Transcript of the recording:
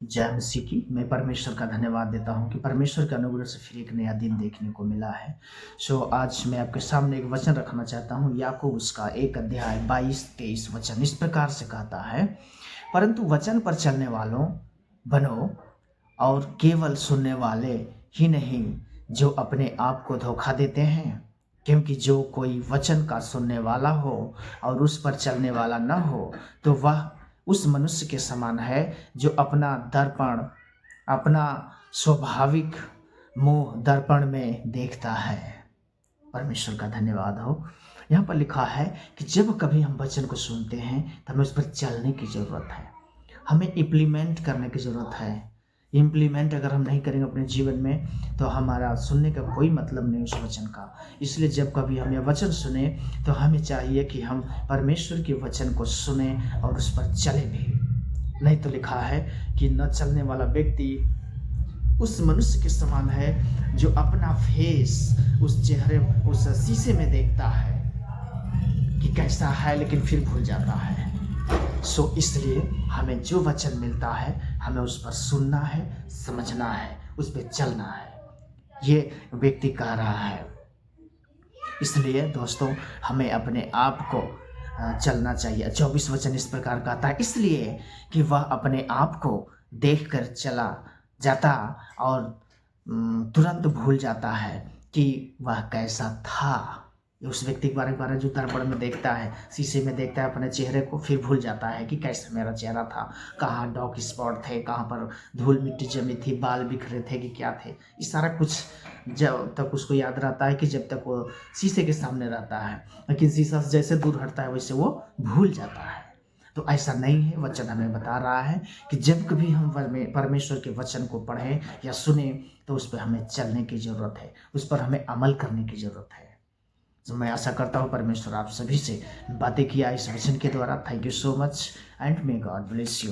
जय मसीह की। मैं परमेश्वर का धन्यवाद देता हूँ कि परमेश्वर के अनुग्रह से फिर एक नया दिन देखने को मिला है। आज मैं आपके सामने एक वचन रखना चाहता हूँ। याकूब उसका 1 अध्याय 22-23 वचन इस प्रकार से कहता है, परंतु वचन पर चलने वालों बनो और केवल सुनने वाले ही नहीं जो अपने आप को धोखा देते हैं। क्योंकि जो कोई वचन का सुनने वाला हो और उस पर चलने वाला न हो तो वह उस मनुष्य के समान है जो अपना स्वाभाविक मुंह दर्पण में देखता है। परमेश्वर का धन्यवाद हो। यहाँ पर लिखा है कि जब कभी हम वचन को सुनते हैं तो हमें उस पर चलने की ज़रूरत है, हमें इम्प्लीमेंट करने की ज़रूरत है। इम्प्लीमेंट अगर हम नहीं करेंगे अपने जीवन में तो हमारा सुनने का कोई मतलब नहीं उस वचन का। इसलिए जब कभी हम यह वचन सुने तो हमें चाहिए कि हम परमेश्वर के वचन को सुने और उस पर चले भी। नहीं तो लिखा है कि न चलने वाला व्यक्ति उस मनुष्य के समान है जो अपना फेस उस शीशे में देखता है कि कैसा है, लेकिन फिर भूल जाता है। इसलिए हमें जो वचन मिलता है हमें उस पर सुनना है, समझना है, उस पर चलना है, ये व्यक्ति कह रहा है। इसलिए दोस्तों हमें अपने आप को चलना चाहिए। 24 वचन इस प्रकार कहता है, इसलिए कि वह अपने आप को देखकर चला जाता और तुरंत भूल जाता है कि वह कैसा था। उस व्यक्ति के बारे में जो दर्पण में देखता है, शीशे में देखता है अपने चेहरे को, फिर भूल जाता है कि कैसा मेरा चेहरा था, कहाँ डॉग स्पॉट थे, कहाँ पर धूल मिट्टी जमी थी, बाल बिखरे थे कि क्या थे। इस सारा कुछ जब तक उसको याद रहता है कि जब तक वो शीशे के सामने रहता है, लेकिन शीशा से जैसे दूर हटता है वैसे वो भूल जाता है। तो ऐसा नहीं है। वचन हमें बता रहा है कि जब कभी हम परमेश्वर के वचन को पढ़ें या सुने तो उस पर हमें चलने की ज़रूरत है, उस पर हमें अमल करने की ज़रूरत है। तो मैं आशा करता हूँ परमेश्वर आप सभी से बातें किया इस वचन के द्वारा। Thank you so much and may God bless you.